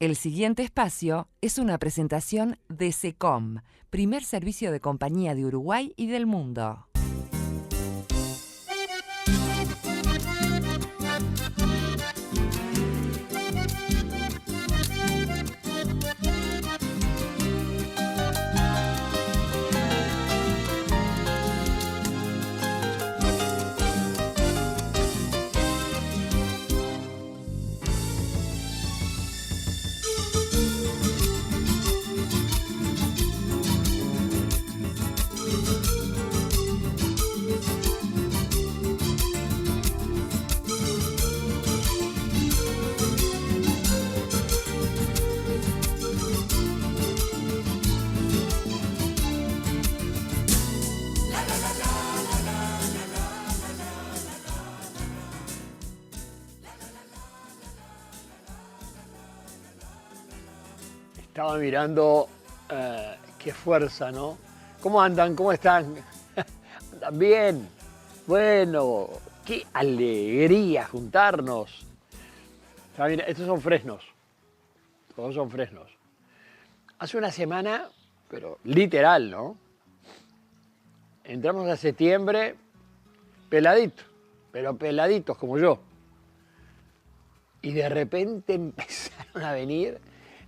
El siguiente espacio es una presentación de SECOM, primer servicio de compañía de Uruguay y del mundo. Estaba mirando qué fuerza, ¿no? ¿Cómo andan? ¿Cómo están? ¿Andan bien? Bueno, qué alegría juntarnos. Mira, estos son fresnos. Todos son fresnos. Hace una semana, pero literal, ¿no? Entramos a septiembre peladitos, pero peladitos como yo. Y de repente empezaron a venir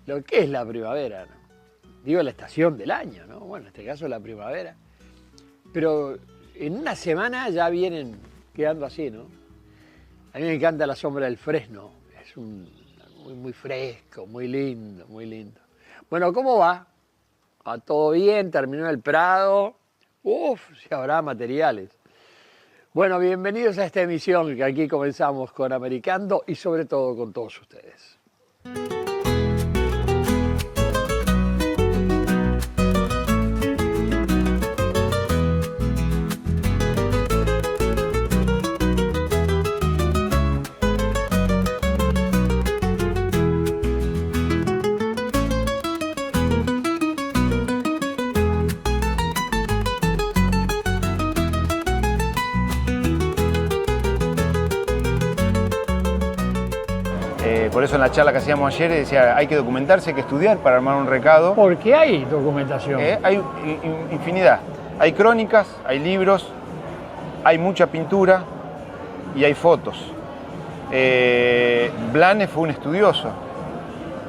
lo que es la primavera, ¿no? Digo, la estación del año, ¿no? Bueno, en este caso la primavera. Pero en una semana ya vienen quedando así, ¿no? A mí me encanta la sombra del fresno. Es muy fresco, muy lindo, muy lindo. Bueno, ¿cómo va? ¿Va todo bien? ¿Terminó el Prado? Uf, si habrá materiales. Bueno, bienvenidos a esta emisión que aquí comenzamos con Americando y sobre todo con todos ustedes. Por eso en la charla que hacíamos ayer decía, hay que documentarse, hay que estudiar para armar un recado. Porque hay documentación. Hay infinidad. Hay crónicas, hay libros, hay mucha pintura y hay fotos. Blanes fue un estudioso.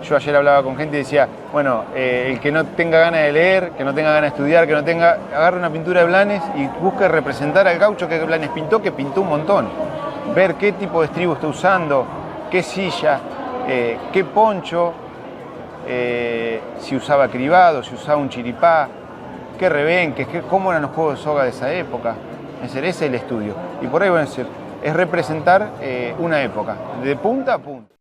Yo ayer hablaba con gente y decía, bueno, el que no tenga ganas de leer, que no tenga ganas de estudiar, que no tenga, agarre una pintura de Blanes y busque representar al gaucho que Blanes pintó, que pintó un montón. Ver qué tipo de estribo está usando, qué silla, qué poncho, si usaba cribado, si usaba un chiripá, qué rebenques, cómo eran los juegos de soga de esa época. Ese es el estudio. Y por ahí van a decir, es representar una época, de punta a punta.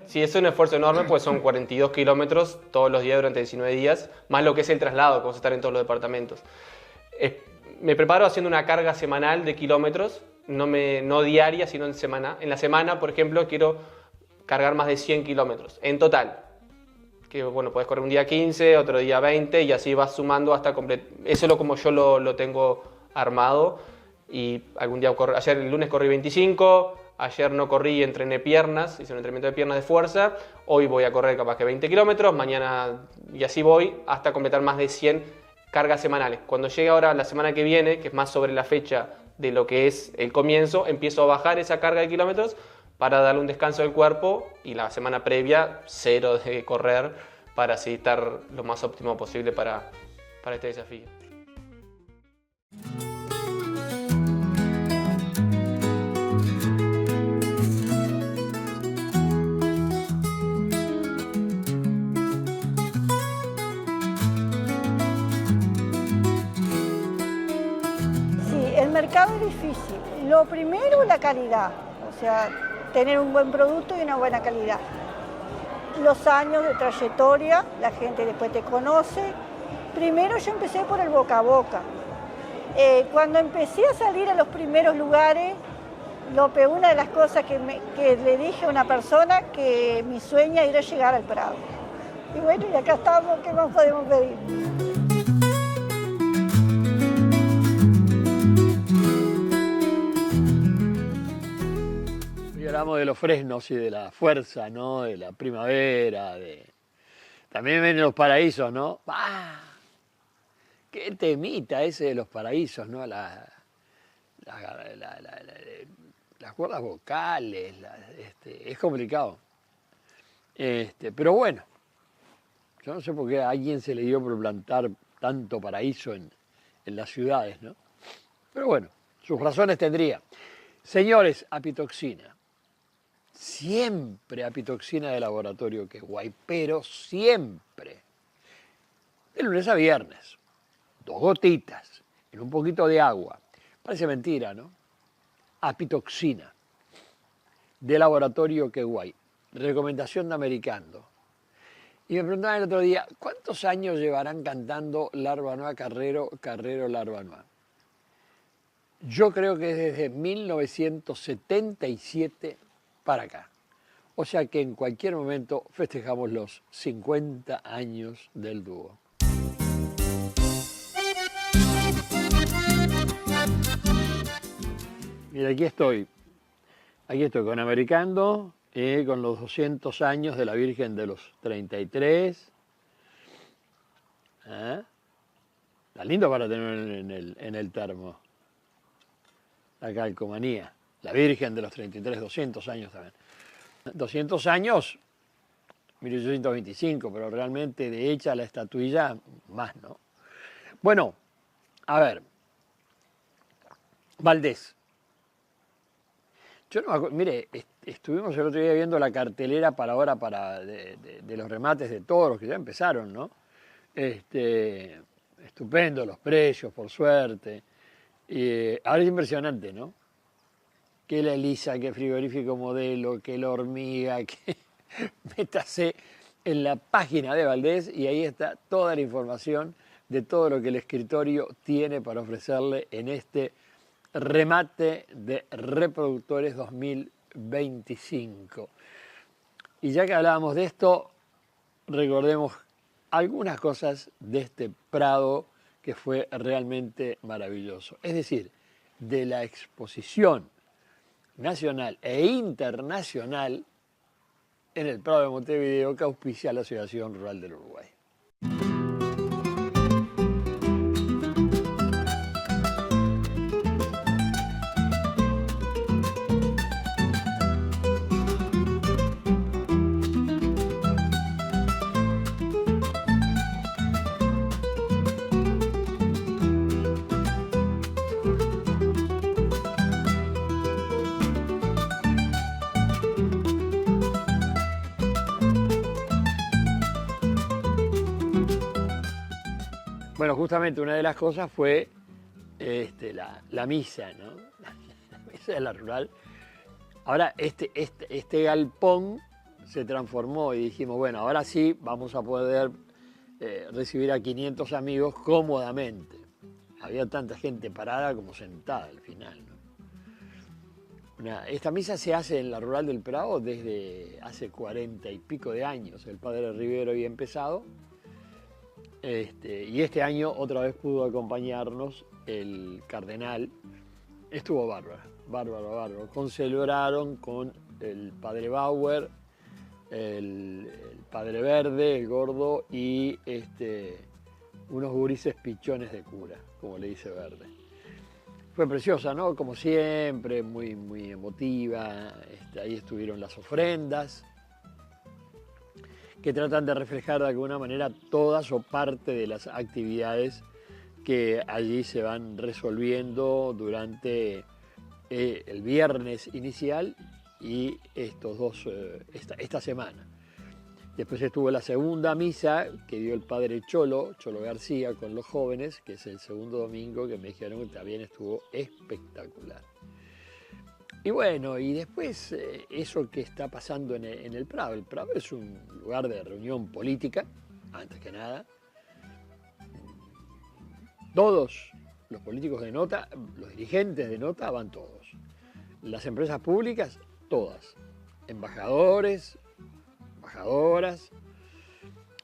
Sí, es un esfuerzo enorme, pues son 42 kilómetros todos los días durante 19 días, más lo que es el traslado, que vamos a estar en todos los departamentos. Me preparo haciendo una carga semanal de kilómetros, no diaria, sino en semana. En la semana, por ejemplo, quiero cargar más de 100 kilómetros en total. Que bueno, puedes correr un día 15, otro día 20 y así vas sumando hasta completo. Eso es como yo lo tengo armado. Y algún día ayer el lunes corrí 25. Ayer no corrí, entrené piernas, hice un entrenamiento de piernas de fuerza. Hoy voy a correr capaz que 20 kilómetros, mañana y así voy hasta completar más de 100 cargas semanales. Cuando llegue ahora la semana que viene, que es más sobre la fecha de lo que es el comienzo, empiezo a bajar esa carga de kilómetros para darle un descanso al cuerpo y la semana previa, cero de correr para así estar lo más óptimo posible para este desafío. El mercado es difícil. Lo primero, la calidad, o sea, tener un buen producto y una buena calidad. Los años de trayectoria, la gente después te conoce. Primero yo empecé por el boca a boca. Cuando empecé a salir a los primeros lugares, una de las cosas que le dije a una persona que mi sueño era llegar al Prado. Y bueno, y acá estamos, ¿qué más podemos pedir? hablamos de los fresnos y de la fuerza, ¿no? De la primavera, también ven los paraísos, ¿no? ¡Ah! ¡Qué temita ese de los paraísos, ¿no? Las cuerdas vocales, es complicado. Pero bueno, yo no sé por qué a alguien se le dio por plantar tanto paraíso en las ciudades, ¿no? Pero bueno, sus razones tendría. Señores, apitoxina. Siempre apitoxina de laboratorio que guay, pero siempre. De lunes a viernes. 2 gotitas en un poquito de agua. Parece mentira, ¿no? Apitoxina. De laboratorio que guay. Recomendación de Americano. Y me preguntaban el otro día, ¿cuántos años llevarán cantando Larva Noa Carrero, Carrero Larva Noa? Yo creo que es desde 1977 para acá. O sea que en cualquier momento festejamos los 50 años del dúo. Mira, aquí estoy con Americano, con los 200 años de la Virgen de los 33. Está lindo para tener en el termo. La calcomanía, la Virgen de los 33, 200 años también. 200 años, 1825, pero realmente de hecha la estatuilla, más, ¿no? Bueno, a ver, Valdés. Yo no me acuerdo, mire, estuvimos el otro día viendo la cartelera para ahora de los remates de toros, que ya empezaron, ¿no? Estupendo los precios, por suerte. Ahora es impresionante, ¿no? Que la Elisa, que frigorífico modelo, que la hormiga, que métase en la página de Valdés y ahí está toda la información de todo lo que el escritorio tiene para ofrecerle en este remate de reproductores 2025. Y ya que hablábamos de esto, recordemos algunas cosas de este Prado que fue realmente maravilloso. Es decir, de la exposición nacional e internacional en el Prado de Montevideo que auspicia la Asociación Rural del Uruguay. Bueno, justamente una de las cosas fue la misa, ¿no? La misa de la rural. Ahora, este galpón se transformó y dijimos, bueno, ahora sí vamos a poder recibir a 500 amigos cómodamente. Había tanta gente parada como sentada al final, ¿no? Esta misa se hace en la rural del Prado desde hace 40 y pico de años. El padre Rivero había empezado. Y este año otra vez pudo acompañarnos el cardenal. Estuvo bárbaro. Concelebraron con el padre Bauer, el padre Verde, el gordo, y unos gurises pichones de cura, como le dice Verde. Fue preciosa, ¿no? Como siempre, muy, muy emotiva. Ahí estuvieron las ofrendas, que tratan de reflejar de alguna manera todas o parte de las actividades que allí se van resolviendo durante el viernes inicial y esta semana. Después estuvo la segunda misa que dio el padre Cholo García con los jóvenes, que es el segundo domingo, que me dijeron que también estuvo espectacular. Y bueno, y después eso que está pasando en el Prado. El Prado es un lugar de reunión política, antes que nada. Todos los políticos de nota, los dirigentes de nota van todos. Las empresas públicas, todas. Embajadores, embajadoras.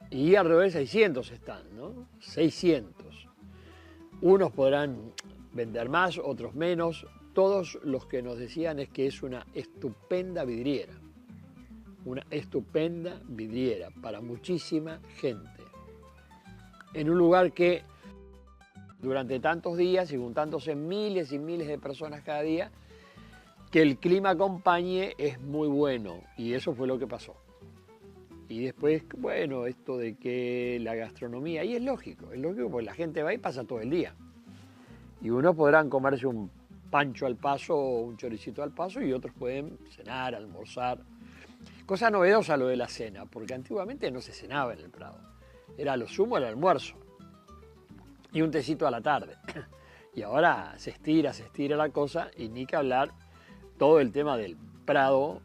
Y alrededor de 600 están, ¿no? 600. Unos podrán vender más, otros menos. todos los que nos decían es que es una estupenda vidriera. Una estupenda vidriera para muchísima gente. En un lugar que durante tantos días y juntándose miles y miles de personas cada día, que el clima acompañe es muy bueno. Y eso fue lo que pasó. Y después, bueno, esto de que la gastronomía, y es lógico porque la gente va y pasa todo el día. Y unos podrán comerse un pancho al paso o un choricito al paso y otros pueden cenar, almorzar. Cosa novedosa lo de la cena, porque antiguamente no se cenaba en el Prado. Era lo sumo el almuerzo y un tecito a la tarde. Y ahora se estira la cosa y ni que hablar todo el tema del Prado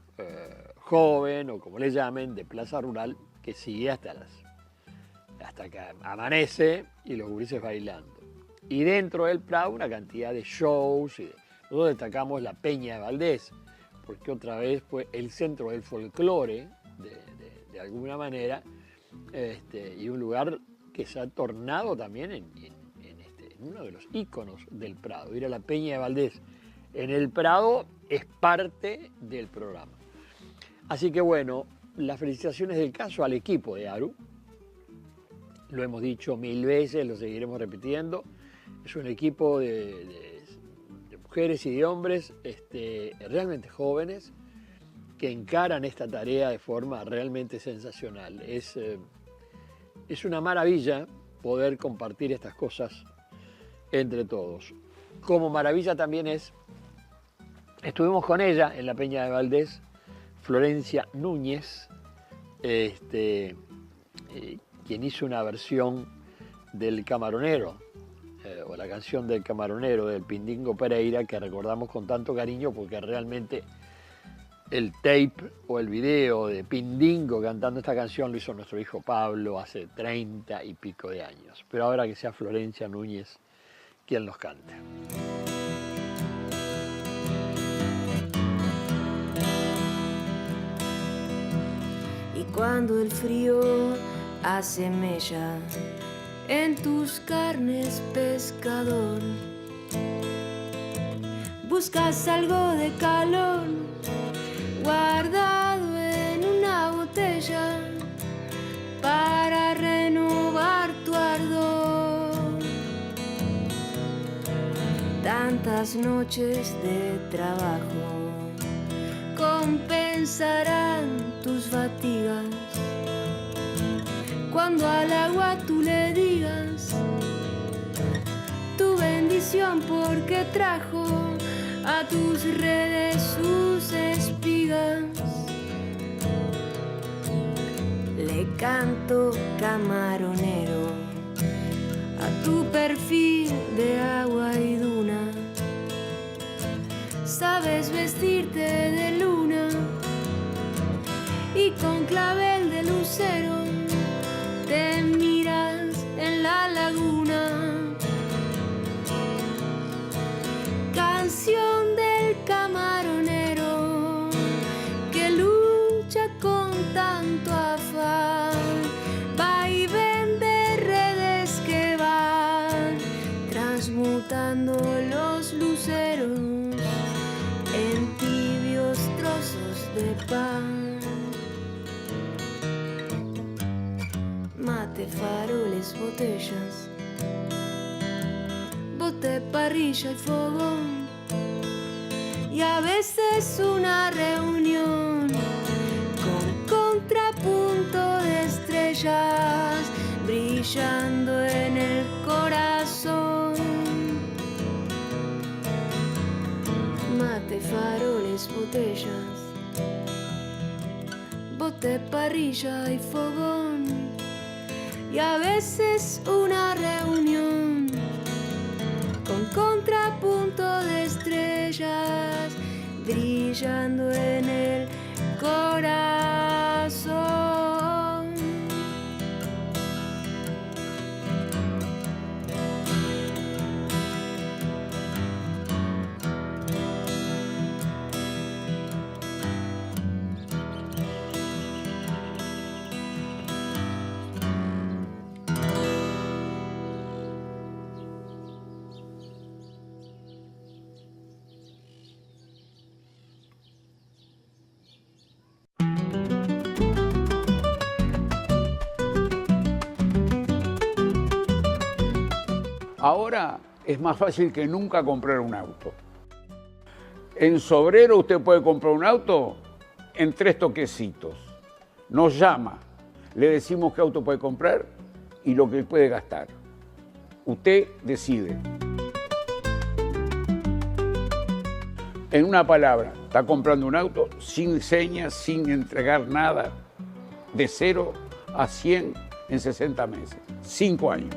joven o como le llamen, de Plaza Rural, que sigue hasta que amanece y los gurises bailando. Y dentro del Prado una cantidad de shows. Nosotros destacamos la Peña de Valdés, porque otra vez fue el centro del folclore, de alguna manera, y un lugar que se ha tornado también en uno de los íconos del Prado. Ir a la Peña de Valdés en el Prado es parte del programa. Así que bueno, las felicitaciones del caso al equipo de ARU. Lo hemos dicho 1000 veces, lo seguiremos repitiendo. Es un equipo de mujeres y de hombres realmente jóvenes que encaran esta tarea de forma realmente sensacional. Es una maravilla poder compartir estas cosas entre todos. Como maravilla también estuvimos con ella en la Peña de Valdés, Florencia Núñez, quien hizo una versión del Camaronero, o la canción del Camaronero del Pindingo Pereira, que recordamos con tanto cariño porque realmente el tape o el video de Pindingo cantando esta canción lo hizo nuestro hijo Pablo hace 30 y pico de años. Pero ahora que sea Florencia Núñez quien los cante. Y cuando el frío hace mella en tus carnes, pescador, buscas algo de calor guardado en una botella para renovar tu ardor. Tantas noches de trabajo compensarán tus fatigas cuando al agua tú le digas tu bendición, porque trajo a tus redes sus espigas. Le canto camaronero a tu perfil de agua y duna. Sabes vestirte de luna y con clavel de lucero te miras en la laguna. Canción del camaronero que lucha con tanto afán, va y vende redes que van transmutando los luceros en tibios trozos de pan. Mate, faroles, botellas, bote, parrilla y fogón, y a veces una reunión con contrapunto de estrellas brillando en el corazón. Mate, faroles, botellas, bote, parrilla y fogón, y a veces una reunión con contrapunto de estrellas brillando en el corazón. Ahora es más fácil que nunca comprar un auto. En Sobrero usted puede comprar un auto en 3 toquecitos. Nos llama, le decimos qué auto puede comprar y lo que puede gastar. Usted decide. En una palabra, está comprando un auto sin señas, sin entregar nada, de 0 a 100 en 60 meses, 5 años.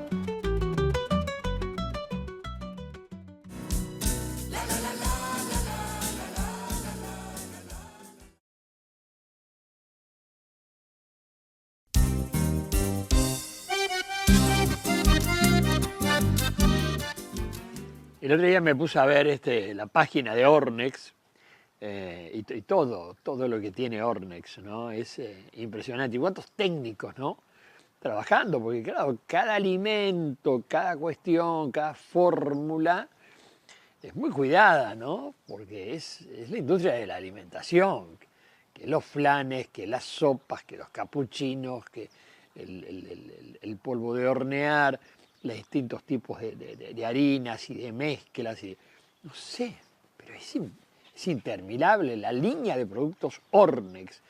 El otro día me puse a ver la página de Ornex y todo lo que tiene Ornex, ¿no? Es impresionante. Y cuántos técnicos, ¿no? Trabajando, porque claro, cada alimento, cada cuestión, cada fórmula es muy cuidada, ¿no? Porque es la industria de la alimentación, que los flanes, que las sopas, que los capuchinos, que el polvo de hornear, los distintos tipos de harinas y de mezclas, no sé, pero es interminable la línea de productos Ornex.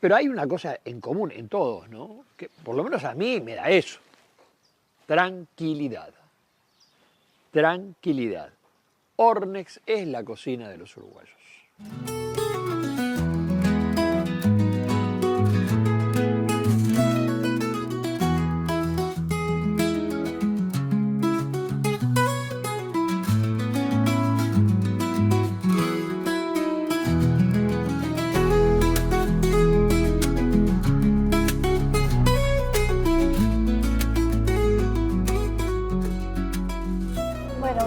Pero hay una cosa en común en todos, ¿no? Que por lo menos a mí me da eso. Tranquilidad. Tranquilidad. Ornex es la cocina de los uruguayos.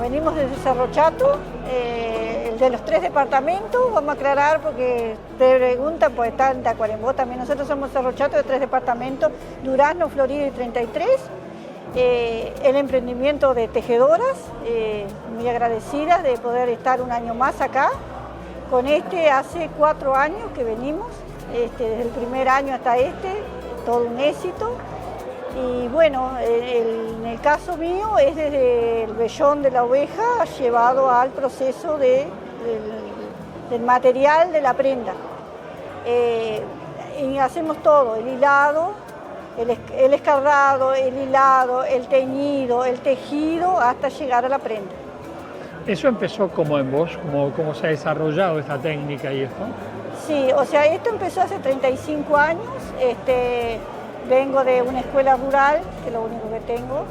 Venimos desde Cerro Chato, el de los 3 departamentos, vamos a aclarar porque te preguntan, pues está en Tacuarembó también. Nosotros somos Cerro Chato de 3 departamentos, Durazno, Florida y 33. El emprendimiento de tejedoras, muy agradecidas de poder estar un año más acá. Con hace 4 años que venimos, desde el primer año hasta todo un éxito. Y bueno, en el caso mío es desde el vellón de la oveja llevado al proceso del material de la prenda. Y hacemos todo, el hilado, el escardado, el hilado, el teñido, el tejido, hasta llegar a la prenda. ¿Eso empezó como en vos? ¿Cómo se ha desarrollado esta técnica y esto? Sí, o sea, esto empezó hace 35 años. Vengo de una escuela rural, que es lo único que tengo,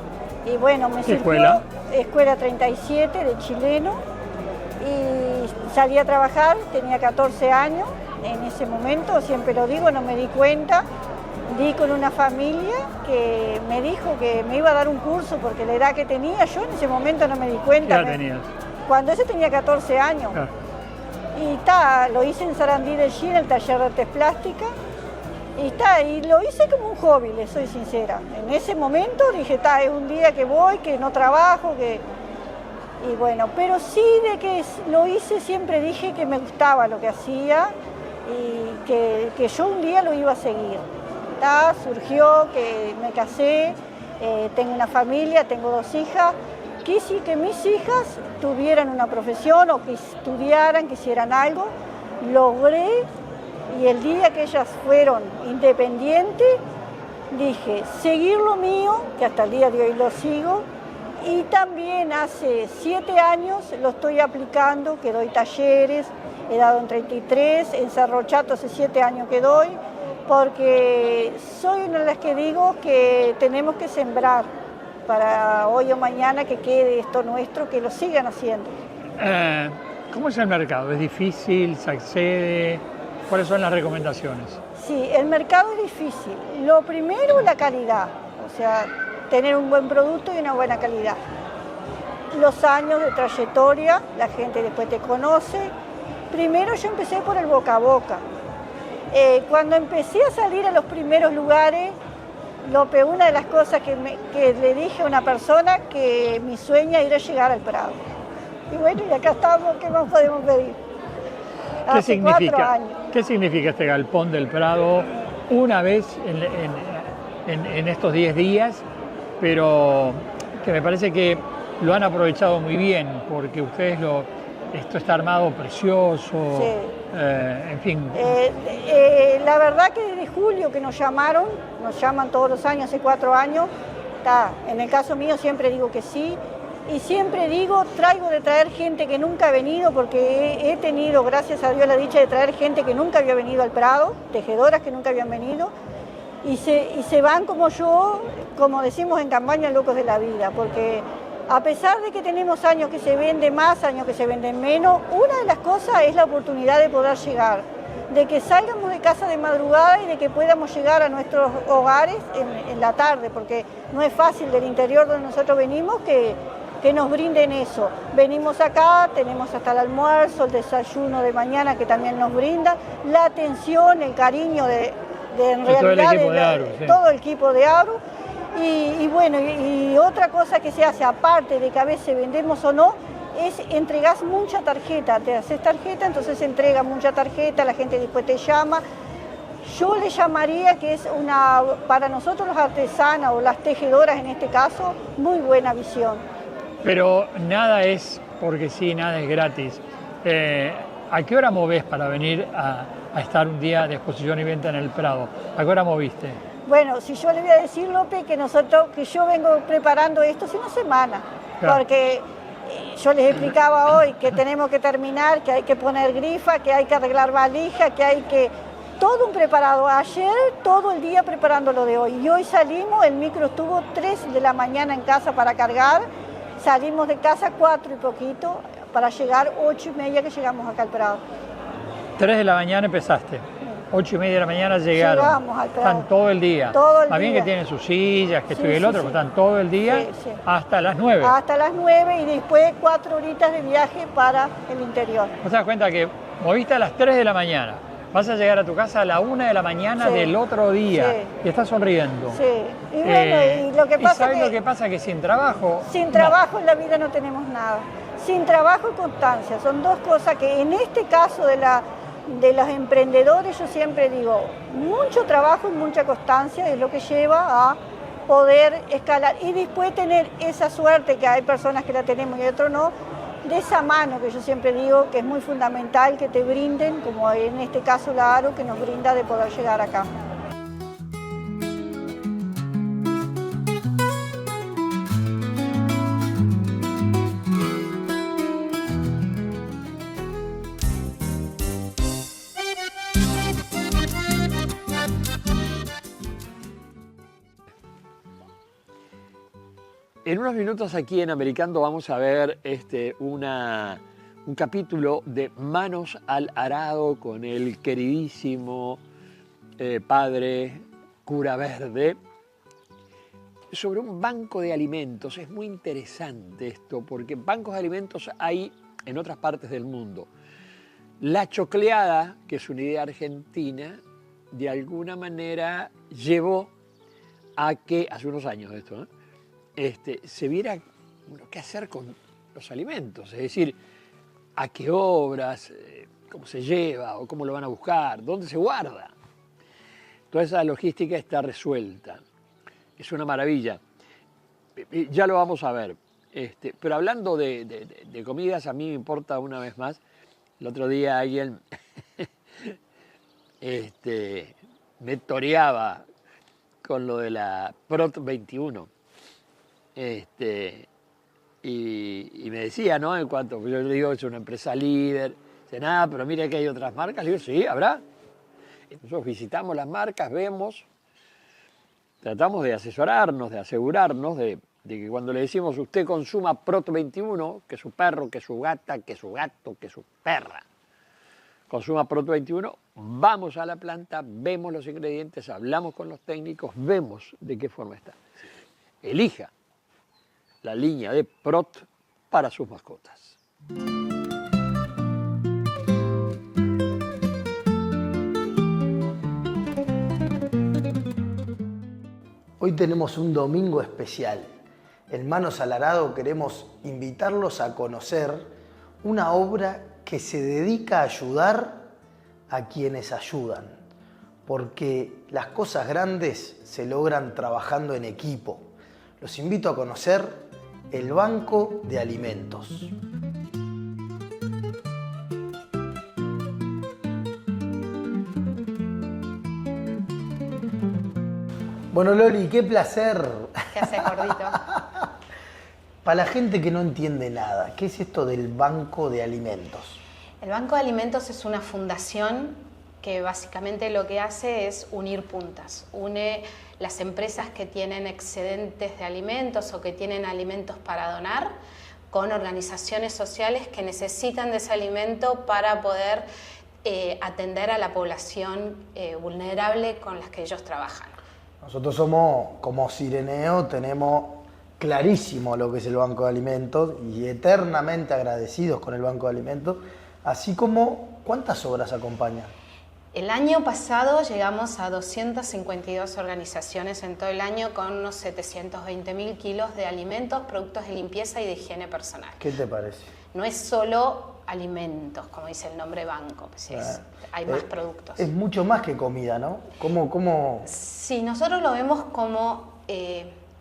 y bueno, me sirvió. ¿Escuela? Escuela 37 de chileno, y salí a trabajar, tenía 14 años, en ese momento, siempre lo digo, no me di cuenta, di con una familia que me dijo que me iba a dar un curso porque la edad que tenía, yo en ese momento no me di cuenta. ¿Qué edad tenías? Cuando ese tenía 14 años. Ah. Y lo hice en Sarandí del Chile, en el taller de artes plásticas. Y lo hice como un hobby, le soy sincera. En ese momento dije, es un día que voy, que no trabajo, y bueno, pero sí de que lo hice siempre dije que me gustaba lo que hacía y que yo un día lo iba a seguir. Surgió que me casé, tengo una familia, tengo 2 hijas. Quise que mis hijas tuvieran una profesión o que estudiaran, que hicieran algo. Logré. Y el día que ellas fueron independientes, dije, seguir lo mío, que hasta el día de hoy lo sigo, y también hace 7 años lo estoy aplicando, que doy talleres, he dado en 33, en Cerro Chato hace 7 años que doy, porque soy una de las que digo que tenemos que sembrar para hoy o mañana que quede esto nuestro, que lo sigan haciendo. ¿Cómo es el mercado? ¿Es difícil? ¿Se accede? ¿Cuáles son las recomendaciones? Sí, el mercado es difícil. Lo primero, la calidad, o sea, tener un buen producto y una buena calidad. Los años de trayectoria, la gente después te conoce. Primero yo empecé por el boca a boca. Cuando empecé a salir a los primeros lugares, una de las cosas que le dije a una persona que mi sueño era llegar al Prado. Y bueno, y acá estamos, ¿qué más podemos pedir? Hace 4 años. ¿Qué significa este galpón del Prado una vez en estos 10 días? Pero que me parece que lo han aprovechado muy bien, porque ustedes esto está armado precioso, Sí. en fin. La verdad que desde julio que nos llaman todos los años, hace 4 años, en el caso mío siempre digo que sí, y siempre digo, traigo de traer gente que nunca ha venido, porque he tenido, gracias a Dios, la dicha de traer gente que nunca había venido al Prado, tejedoras que nunca habían venido, y se van como yo, como decimos en campaña, locos de la vida, porque a pesar de que tenemos años que se venden más, años que se venden menos, una de las cosas es la oportunidad de poder llegar, de que salgamos de casa de madrugada y de que podamos llegar a nuestros hogares en la tarde, porque no es fácil del interior donde nosotros venimos que nos brinden eso. Venimos acá, tenemos hasta el almuerzo, el desayuno de mañana que también nos brinda, la atención, el cariño de en realidad todo el equipo de Aru, sí. Todo el equipo de Aru. Y bueno, y otra cosa que se hace, aparte de que a veces vendemos o no, es entregás mucha tarjeta, te haces tarjeta, entonces entrega mucha tarjeta, la gente después te llama. Yo le llamaría que es para nosotros los artesanos o las tejedoras en este caso, muy buena visión. Pero nada es porque sí, nada es gratis. ¿A qué hora movés para venir a estar un día de exposición y venta en el Prado? ¿A qué hora moviste? Bueno, si yo le voy a decir, López, que yo vengo preparando esto hace una semana, claro. Porque yo les explicaba hoy que tenemos que terminar, que hay que poner grifa, que hay que arreglar valija, que hay que... Todo un preparado. Ayer, todo el día preparando lo de hoy. Y hoy salimos, el micro estuvo 3 de la mañana en casa para cargar, salimos de casa 4 y poquito, para llegar 8:30 que llegamos acá al Prado. 3 de la mañana empezaste. 8:30 de la mañana llegaron. Llegamos al Prado. Están todo el día. Todo el Más bien día. que tienen sus sillas, que esto y el otro, sí. pero están todo el día hasta las 9. Hasta las 9 y después 4 horitas de viaje para el interior. ¿No te das cuenta que moviste a las 3 de la mañana? Vas a llegar a tu casa a la 1 de la mañana del otro día y estás sonriendo. Sí, y bueno, y lo que pasa ¿sabes lo que pasa? Que sin trabajo... Sin trabajo en la vida no tenemos nada. Sin trabajo y constancia. Son dos cosas que en este caso de los emprendedores yo siempre digo, mucho trabajo y mucha constancia es lo que lleva a poder escalar. Y después tener esa suerte, que hay personas que la tenemos y otros no, de esa mano que yo siempre digo que es muy fundamental que te brinden, como en este caso la Aru, que nos brinda de poder llegar acá. En unos minutos aquí en Americando vamos a ver un capítulo de Manos al Arado con el queridísimo padre Cura Verde sobre un banco de alimentos. Es muy interesante esto porque bancos de alimentos hay en otras partes del mundo. La chocleada, que es una idea argentina, de alguna manera llevó a que, hace unos años esto, ¿no? Se viera qué hacer con los alimentos, es decir, a qué obras, cómo se lleva o cómo lo van a buscar, dónde se guarda. Toda esa logística está resuelta. Es una maravilla. Ya lo vamos a ver. Pero hablando de comidas, a mí me importa una vez más. El otro día alguien me toreaba con lo de la Prot 21. Y me decía, ¿no? En cuanto yo le digo, es una empresa líder, dice, nada, pero mira que hay otras marcas. Le digo, sí, habrá. Nosotros visitamos las marcas, vemos, tratamos de asesorarnos, de asegurarnos de que cuando le decimos usted consuma Prot 21, que su perro, que su gata, que su gato, que su perra, consuma Prot 21, vamos a la planta, vemos los ingredientes, hablamos con los técnicos, vemos de qué forma está. Elija la línea de Prot para sus mascotas. Hoy tenemos un domingo especial. En Manos al Arado queremos invitarlos a conocer una obra que se dedica a ayudar a quienes ayudan, porque las cosas grandes se logran trabajando en equipo. Los invito a conocer el Banco de Alimentos. Bueno, Loli, qué placer. ¿Qué haces, gordito? Para la gente que no entiende nada, ¿qué es esto del Banco de Alimentos? El Banco de Alimentos es una fundación que básicamente lo que hace es unir puntas. Une las empresas que tienen excedentes de alimentos o que tienen alimentos para donar con organizaciones sociales que necesitan de ese alimento para poder atender a la población vulnerable con las que ellos trabajan. Nosotros somos, como Cireneo, tenemos clarísimo lo que es el Banco de Alimentos y eternamente agradecidos con el Banco de Alimentos, así como ¿cuántas obras acompañan? El año pasado llegamos a 252 organizaciones en todo el año con unos 720.000 kilos de alimentos, productos de limpieza y de higiene personal. ¿Qué te parece? No es solo alimentos, como dice el nombre banco, pues hay más productos. Es mucho más que comida, ¿no? ¿Cómo? Sí, nosotros lo vemos como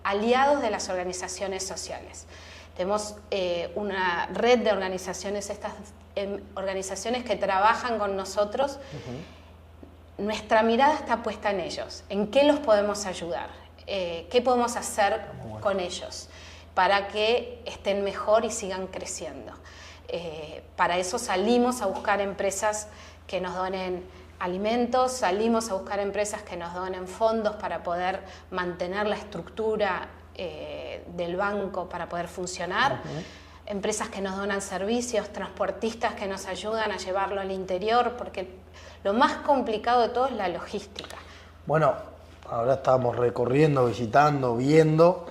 aliados de las organizaciones sociales. Tenemos una red de organizaciones, estas organizaciones que trabajan con nosotros. Nuestra mirada está puesta en ellos, en qué los podemos ayudar, qué podemos hacer con ellos para que estén mejor y sigan creciendo. Para eso salimos a buscar empresas que nos donen alimentos, salimos a buscar empresas que nos donen fondos para poder mantener la estructura del banco para poder funcionar, empresas que nos donan servicios, transportistas que nos ayudan a llevarlo al interior, porque lo más complicado de todo es la logística. Bueno, ahora estábamos recorriendo, visitando, viendo,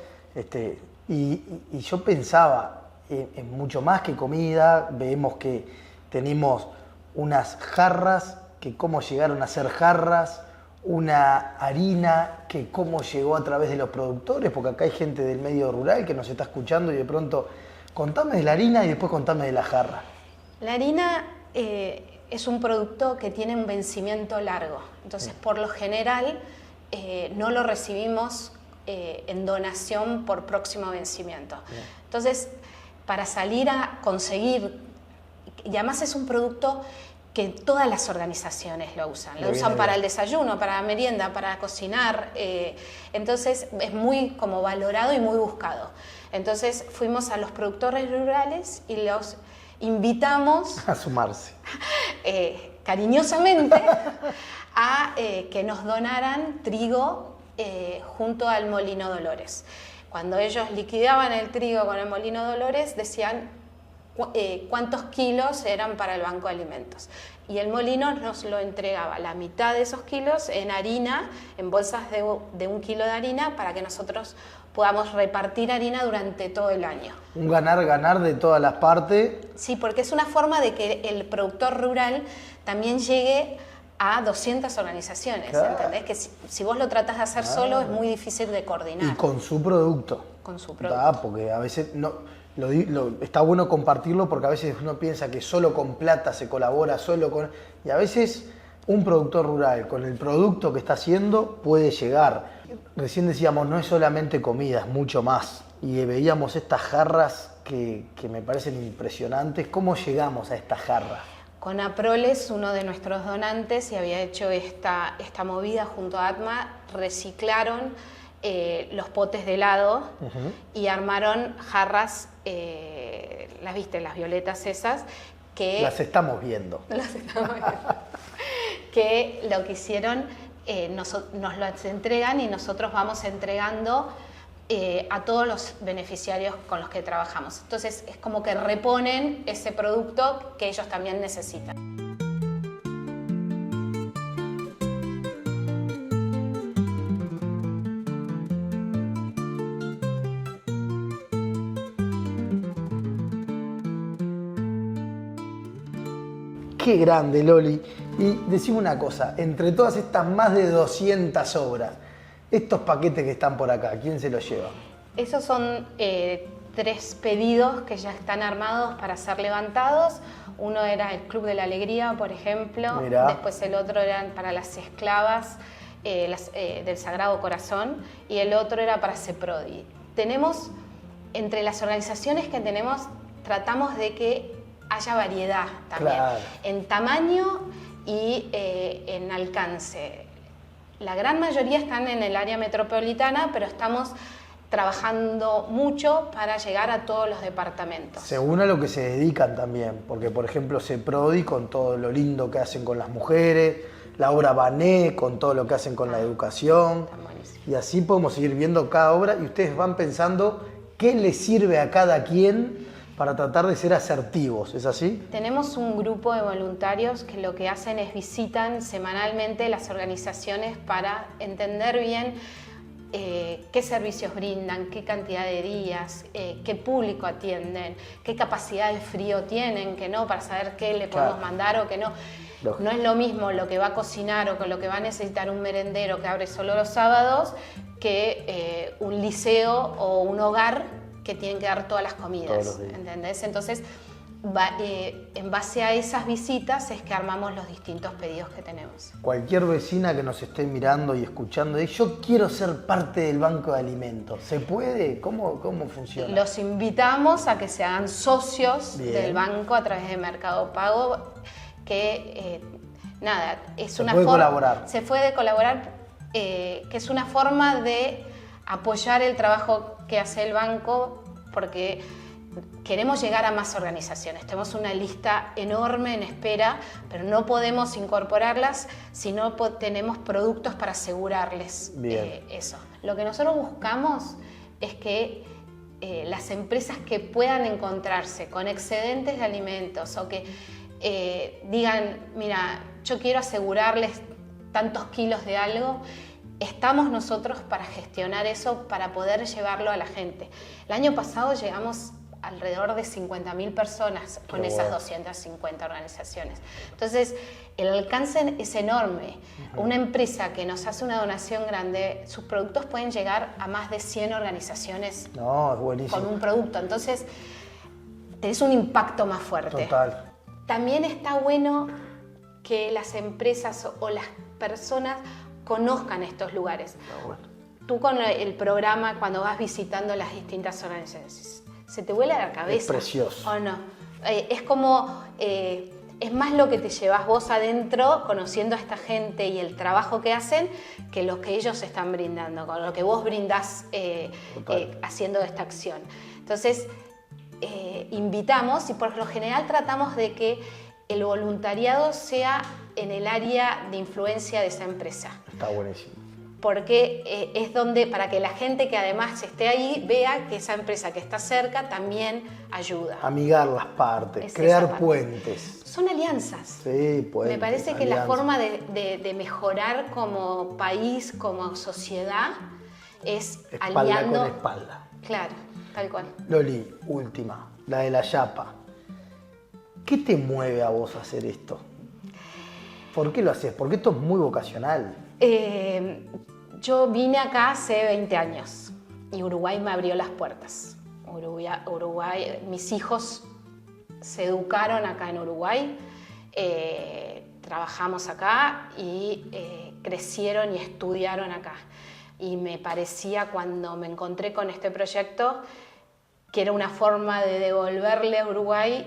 y yo pensaba, es mucho más que comida. Vemos que tenemos unas jarras, que cómo llegaron a ser jarras, una harina, que cómo llegó a través de los productores, porque acá hay gente del medio rural que nos está escuchando y de pronto, contame de la harina y después contame de la jarra. La harina es un producto que tiene un vencimiento largo, entonces por lo general no lo recibimos en donación por próximo vencimiento. Entonces, para salir a conseguir, y además es un producto que todas las organizaciones lo usan. Lo usan para el desayuno, para la merienda, para cocinar. Entonces es muy como valorado y muy buscado. Entonces fuimos a los productores rurales y los invitamos a sumarse cariñosamente a que nos donaran trigo junto al Molino Dolores. Cuando ellos liquidaban el trigo con el Molino Dolores, decían cuántos kilos eran para el Banco de Alimentos. Y el molino nos lo entregaba, la mitad de esos kilos en harina, en bolsas de 1 kilo de harina, para que nosotros podamos repartir harina durante todo el año. Un ganar-ganar de todas las partes. Sí, porque es una forma de que el productor rural también llegue a 200 organizaciones, claro. ¿Entendés? Que si vos lo tratás de hacer solo es muy difícil de coordinar. Y con su producto. Con su producto. Porque a veces está bueno compartirlo, porque a veces uno piensa que solo con plata se colabora, y a veces un productor rural con el producto que está haciendo puede llegar. Recién decíamos, no es solamente comida, es mucho más. Y veíamos estas jarras que me parecen impresionantes. ¿Cómo llegamos a estas jarras? Con Aproles, uno de nuestros donantes, y había hecho esta movida junto a ATMA, reciclaron los potes de helado y armaron jarras, las viste, las violetas esas, que... Las estamos viendo. Las estamos viendo. Que lo que hicieron, nos las entregan y nosotros vamos entregando a todos los beneficiarios con los que trabajamos. Entonces es como que reponen ese producto que ellos también necesitan. Qué grande, Loli. Y decime una cosa, entre todas estas más de 200 obras, estos paquetes que están por acá, ¿quién se los lleva? Esos son 3 pedidos que ya están armados para ser levantados. Uno era el Club de la Alegría, por ejemplo. Mirá. Después el otro era para las esclavas del Sagrado Corazón y el otro era para CEPRODI. Tenemos entre las organizaciones que tenemos tratamos de que haya variedad también, Claro. en tamaño y en alcance. La gran mayoría están en el área metropolitana, pero estamos trabajando mucho para llegar a todos los departamentos. Según a lo que se dedican también, porque por ejemplo CEPRODI con todo lo lindo que hacen con las mujeres, la obra Bané con todo lo que hacen con la educación, Está buenísimo. y así podemos seguir viendo cada obra y ustedes van pensando qué le sirve a cada quien para tratar de ser asertivos, ¿es así? Tenemos un grupo de voluntarios que lo que hacen es visitan semanalmente las organizaciones para entender bien qué servicios brindan, qué cantidad de días, qué público atienden, qué capacidad de frío tienen, que no, para saber qué le podemos Claro. mandar o qué no. Lógico. No es lo mismo lo que va a cocinar o con lo que va a necesitar un merendero que abre solo los sábados que un liceo o un hogar que tienen que dar todas las comidas, Todos los días. ¿entendés? Entonces, en base a esas visitas es que armamos los distintos pedidos que tenemos. Cualquier vecina que nos esté mirando y escuchando, dice, yo quiero ser parte del banco de alimentos. ¿Se puede? ¿Cómo funciona? Los invitamos a que se hagan socios Bien. del banco a través de Mercado Pago, que es Se una puede forma. colaborar. Se puede colaborar, que es una forma de apoyar el trabajo que hace el banco, porque queremos llegar a más organizaciones. Tenemos una lista enorme en espera, pero no podemos incorporarlas si no tenemos productos para asegurarles Bien. eso. Lo que nosotros buscamos es que las empresas que puedan encontrarse con excedentes de alimentos o que digan, mira, yo quiero asegurarles tantos kilos de algo, estamos nosotros para gestionar eso, para poder llevarlo a la gente. El año pasado llegamos alrededor de 50.000 personas con esas 250 organizaciones. Entonces, el alcance es enorme. Una empresa que nos hace una donación grande, sus productos pueden llegar a más de 100 organizaciones No, es buenísimo. con un producto. Entonces, tenés un impacto más fuerte. Total. También está bueno que las empresas o las personas conozcan estos lugares. Está bueno. Tú con el programa, cuando vas visitando las distintas organizaciones, se te vuela la cabeza. Es precioso. ¿O no? Es como, es más lo que te llevas vos adentro conociendo a esta gente y el trabajo que hacen que lo que ellos están brindando, con lo que vos brindás haciendo esta acción. Entonces, invitamos y por lo general tratamos de que el voluntariado sea en el área de influencia de esa empresa. Está buenísimo. Porque es donde, para que la gente que además esté ahí vea que esa empresa que está cerca también ayuda. Amigar las partes, Es crear esa parte. puentes. Son alianzas. Sí, puentes. Me parece que la alianzas. forma de mejorar como país, como sociedad, es Espalda aliando. con espalda. Claro, tal cual. Loli, última, la de la yapa. ¿Qué te mueve a vos a hacer esto? ¿Por qué lo haces? Porque esto es muy vocacional. Yo vine acá hace 20 años y Uruguay me abrió las puertas. Uruguay, mis hijos se educaron acá en Uruguay, trabajamos acá y crecieron y estudiaron acá. Y me parecía, cuando me encontré con este proyecto, que era una forma de devolverle a Uruguay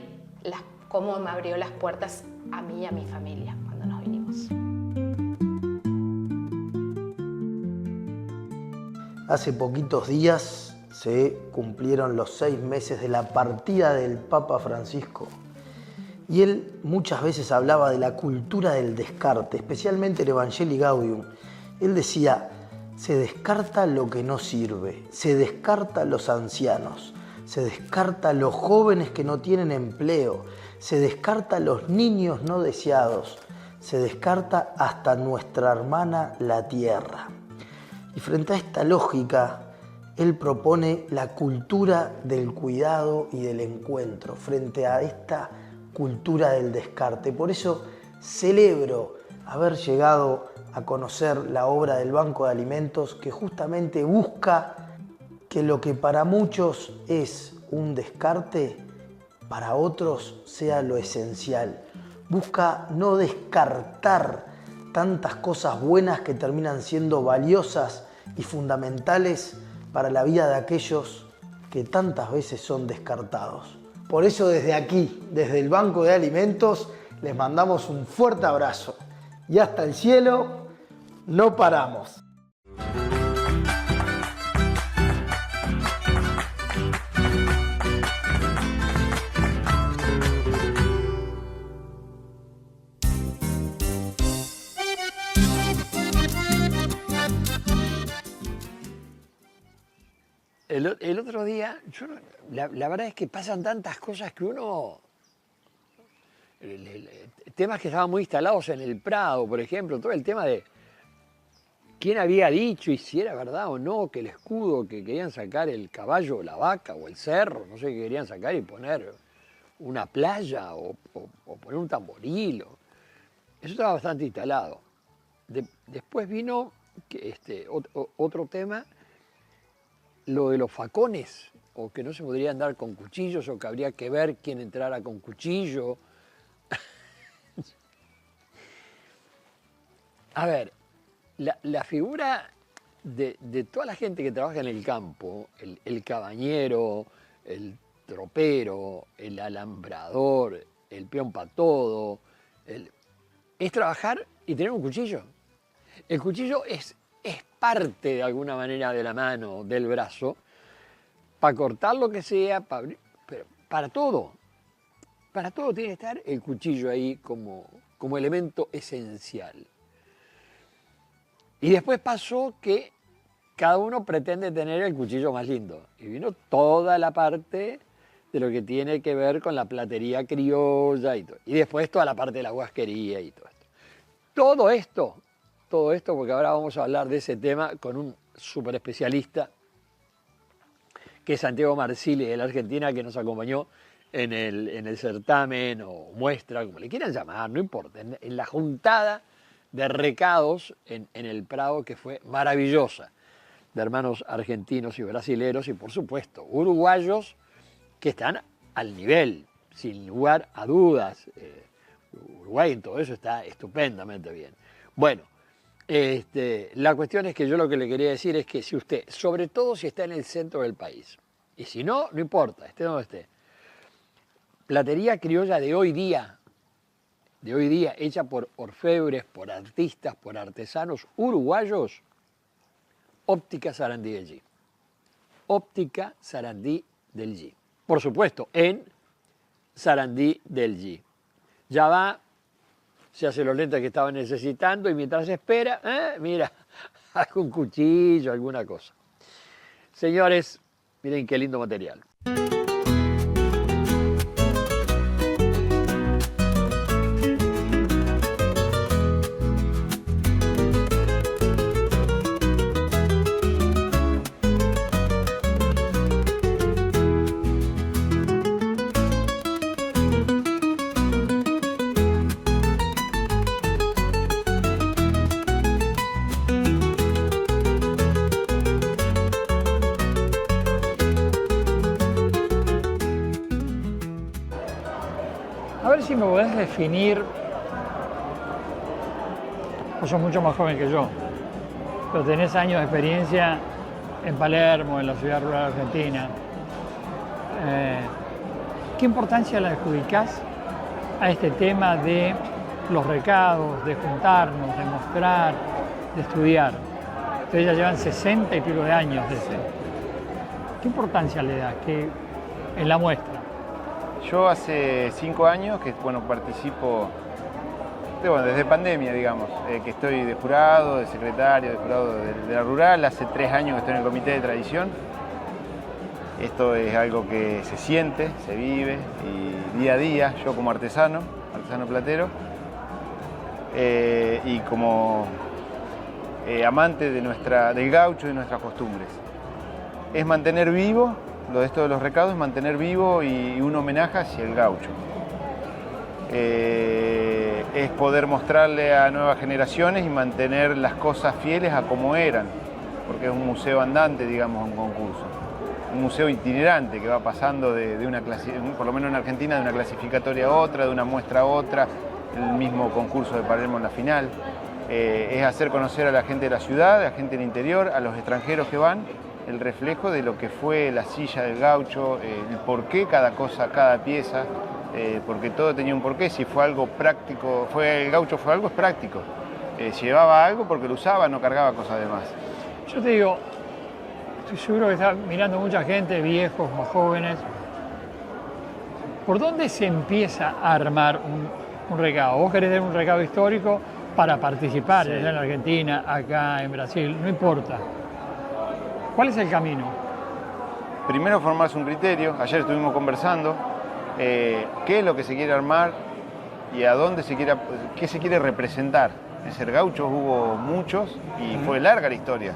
cómo me abrió las puertas a mí y a mi familia cuando nos vinimos. Hace poquitos días se cumplieron los 6 meses de la partida del Papa Francisco. Y él muchas veces hablaba de la cultura del descarte, especialmente el Evangelii Gaudium. Él decía, se descarta lo que no sirve, se descarta a los ancianos, se descarta a los jóvenes que no tienen empleo, se descarta a los niños no deseados, se descarta hasta nuestra hermana la tierra. Y frente a esta lógica, él propone la cultura del cuidado y del encuentro, frente a esta cultura del descarte. Por eso celebro haber llegado a conocer la obra del Banco de Alimentos, que justamente busca que lo que para muchos es un descarte, para otros sea lo esencial. Busca no descartar tantas cosas buenas que terminan siendo valiosas y fundamentales para la vida de aquellos que tantas veces son descartados. Por eso desde aquí, desde el Banco de Alimentos, les mandamos un fuerte abrazo. Y hasta el cielo, no paramos. El otro día, la verdad es que pasan tantas cosas que uno... Temas que estaban muy instalados en el Prado, por ejemplo, todo el tema de quién había dicho y si era verdad o no que el escudo que querían sacar el caballo, la vaca o el cerro, no sé qué querían sacar y poner una playa o poner un tamboril. Eso estaba bastante instalado. Después vino otro tema, lo de los facones, o que no se podrían dar con cuchillos, o que habría que ver quién entrara con cuchillo. A ver, la figura de toda la gente que trabaja en el campo, el cabañero, el tropero, el alambrador, el peón para todo, es trabajar y tener un cuchillo. El cuchillo es parte de alguna manera de la mano, del brazo, para cortar lo que sea, pero para todo. Para todo tiene que estar el cuchillo ahí como elemento esencial. Y después pasó que cada uno pretende tener el cuchillo más lindo. Y vino toda la parte de lo que tiene que ver con la platería criolla y todo. Y después toda la parte de la guasquería y todo esto. Todo esto, porque ahora vamos a hablar de ese tema con un súper especialista, que es Santiago Marsili de la Argentina, que nos acompañó en el certamen o muestra, como le quieran llamar, no importa, en la juntada de recados en el Prado, que fue maravillosa, de hermanos argentinos y brasileros y, por supuesto, uruguayos que están al nivel, sin lugar a dudas. Uruguay en todo eso está estupendamente bien. Bueno, la cuestión es que yo lo que le quería decir es que si usted, sobre todo si está en el centro del país, y si no, no importa, esté donde esté, platería criolla de hoy día, hecha por orfebres, por artistas, por artesanos uruguayos, Óptica Sarandí del G. Óptica Sarandí del G. Por supuesto, en Sarandí del G. Ya va, se hace los lentes que estaba necesitando y mientras espera, mira, algún cuchillo, alguna cosa. Señores, miren qué lindo material. A ver si me podés definir, vos sos mucho más joven que yo, pero tenés años de experiencia en Palermo, en la ciudad rural argentina. ¿Qué importancia le adjudicás a este tema de los recados, de juntarnos, de mostrar, de estudiar? Ustedes ya llevan 60 y pico de años de ese. ¿Qué importancia le das en la muestra? Yo hace 5 años que participo, desde pandemia, digamos, que estoy de jurado, de secretario, de jurado de la rural. Hace 3 años que estoy en el comité de tradición. Esto es algo que se siente, se vive y día a día, yo como artesano platero, y como amante del gaucho y de nuestras costumbres. Es mantener vivo. Esto de los recados es mantener vivo y un homenaje hacia el gaucho. Es poder mostrarle a nuevas generaciones y mantener las cosas fieles a como eran, porque es un museo andante, digamos, un concurso. Un museo itinerante que va pasando de una clase, por lo menos en Argentina, de una clasificatoria a otra, de una muestra a otra, el mismo concurso de Palermo en la final. Es hacer conocer a la gente de la ciudad, a la gente del interior, a los extranjeros que van, el reflejo de lo que fue la silla del gaucho, el porqué cada cosa, cada pieza, porque todo tenía un porqué. Si fue algo práctico, el gaucho fue algo, es práctico. Llevaba algo porque lo usaba, no cargaba cosas de más. Yo te digo, estoy seguro que está mirando mucha gente, viejos, más jóvenes. ¿Por dónde se empieza a armar un recado? Vos querés tener un recado histórico para participar, allá en Argentina, acá en Brasil, no importa. ¿Cuál es el camino? Primero formarse un criterio. Ayer estuvimos conversando qué es lo que se quiere armar y a dónde qué se quiere representar. Es decir, gauchos hubo muchos y fue larga la historia.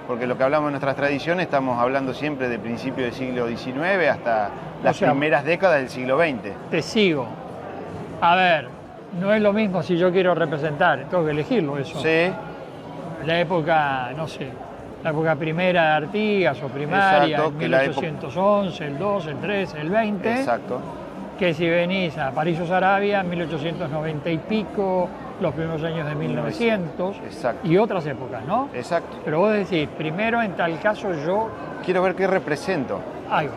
Porque lo que hablamos en nuestras tradiciones, estamos hablando siempre de principios del siglo XIX hasta las primeras décadas del siglo XX. Te sigo. A ver, no es lo mismo si yo quiero representar, tengo que elegirlo eso. Sí. La época, no sé, la época primera de Artigas o primaria, exacto, el 1811, el 12, el 13, el 20. Exacto. Que si venís a París o Sarabia, 1890 y pico, los primeros años de 1900. Exacto. Y otras épocas, ¿no? Exacto. Pero vos decís, primero en tal caso yo... Quiero ver qué represento. Ahí va.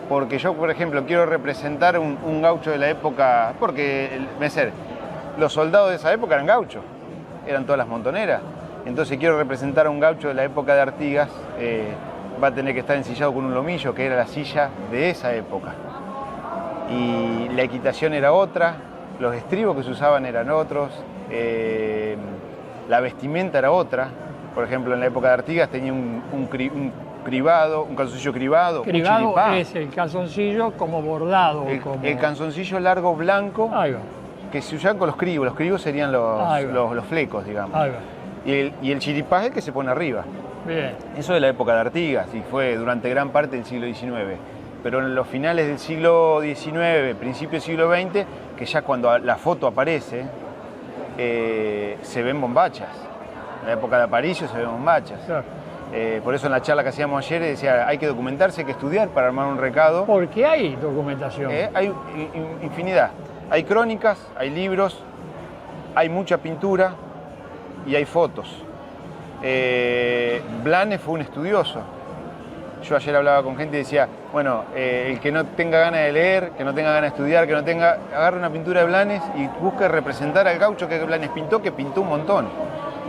Porque yo, por ejemplo, quiero representar un gaucho de la época... Porque, los soldados de esa época eran gauchos, eran todas las montoneras. Entonces quiero representar a un gaucho de la época de Artigas, va a tener que estar ensillado con un lomillo, que era la silla de esa época. Y la equitación era otra, los estribos que se usaban eran otros, la vestimenta era otra. Por ejemplo, en la época de Artigas tenía un cribado, un calzoncillo cribado, Cribado un chiripá. es el calzoncillo como bordado. El calzoncillo largo blanco que se usaban con los cribos serían los flecos, digamos. Ahí va. Y el chiripá es el que se pone arriba. Bien. Eso de la época de Artigas y fue durante gran parte del siglo XIX. Pero en los finales del siglo XIX, principio del siglo XX, que ya cuando la foto aparece, se ven bombachas. En la época de Aparicio se ven bombachas. Claro. Por eso en la charla que hacíamos ayer decía, hay que documentarse, hay que estudiar para armar un recado. Porque hay documentación. Hay infinidad. Hay crónicas, hay libros, hay mucha pintura y hay fotos. Blanes fue un estudioso. Yo ayer hablaba con gente y decía, bueno, el que no tenga ganas de leer, que no tenga ganas de estudiar, agarre una pintura de Blanes y busque representar al gaucho que Blanes pintó, que pintó un montón.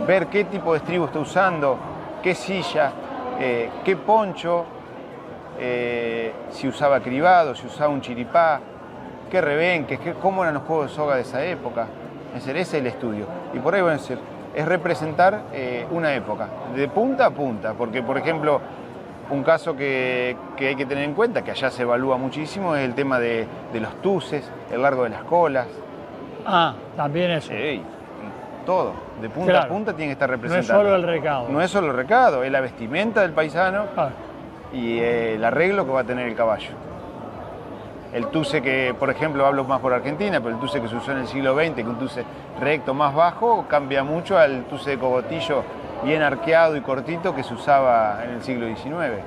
Ver qué tipo de estribo está usando, qué silla, qué poncho, si usaba cribado, si usaba un chiripá, qué rebenques, cómo eran los juegos de soga de esa época. Ese es el estudio. Y por ahí van a decir, es representar una época, de punta a punta, porque por ejemplo, un caso que hay que tener en cuenta, que allá se evalúa muchísimo, es el tema de los tuces, el largo de las colas. Ah, también eso. Sí, todo, de punta a punta tiene que estar representado. No es solo el recado. No es solo el recado, es la vestimenta del paisano y el arreglo que va a tener el caballo. El tuce que, por ejemplo, hablo más por Argentina, pero el tuce que se usó en el siglo XX, que un tuce recto más bajo, cambia mucho al tuce de cogotillo bien arqueado y cortito que se usaba en el siglo XIX.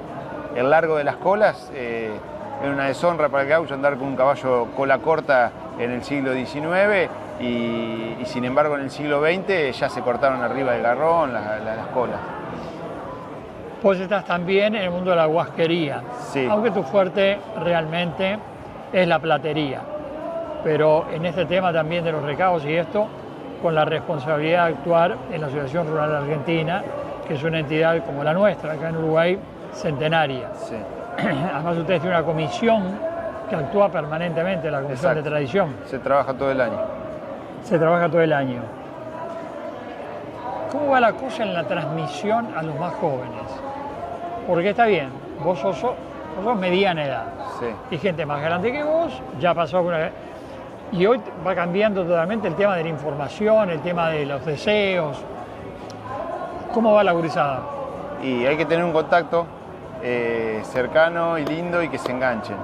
El largo de las colas era una deshonra para el gaucho andar con un caballo cola corta en el siglo XIX y sin embargo en el siglo XX ya se cortaron arriba del garrón las colas. Vos estás también en el mundo de la guasquería, sí. Aunque tu fuerte realmente es la platería, pero en este tema también de los recados y esto, con la responsabilidad de actuar en la Asociación Rural Argentina, que es una entidad como la nuestra, acá en Uruguay, centenaria. Sí. Además ustedes tienen una comisión que actúa permanentemente, la Comisión de Tradición. Se trabaja todo el año. Se trabaja todo el año. ¿Cómo va la cosa en la transmisión a los más jóvenes? Porque está bien, vos sos mediana edad. Sí. Y gente más grande que vos ya pasó alguna vez. Y hoy va cambiando totalmente el tema de la información, el tema de los deseos. ¿Cómo va la gurizada? Y hay que tener un contacto cercano y lindo y que se enganchen.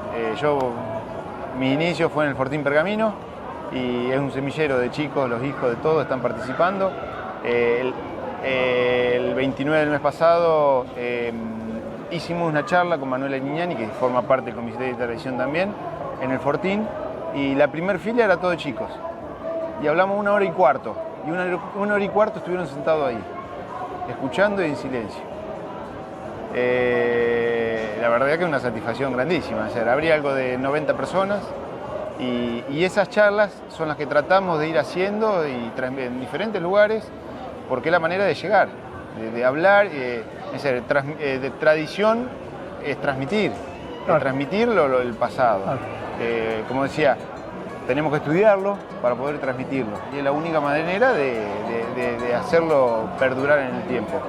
Mi inicio fue en el Fortín Pergamino y es un semillero de chicos, los hijos de todos están participando. El 29 del mes pasado hicimos una charla con Manuela Niñani, que forma parte del Comité de Tradición también, en el Fortín, y la primer fila era todo de chicos. Y hablamos 1 hora y cuarto, y una hora y cuarto estuvieron sentados ahí, escuchando y en silencio. la verdad que es una satisfacción grandísima. O sea, habría algo de 90 personas y esas charlas son las que tratamos de ir haciendo en diferentes lugares, porque es la manera de llegar, de hablar, de tradición es transmitir, Claro. transmitir el pasado. Claro. Como decía, tenemos que estudiarlo para poder transmitirlo y es la única manera de hacerlo perdurar en el tiempo.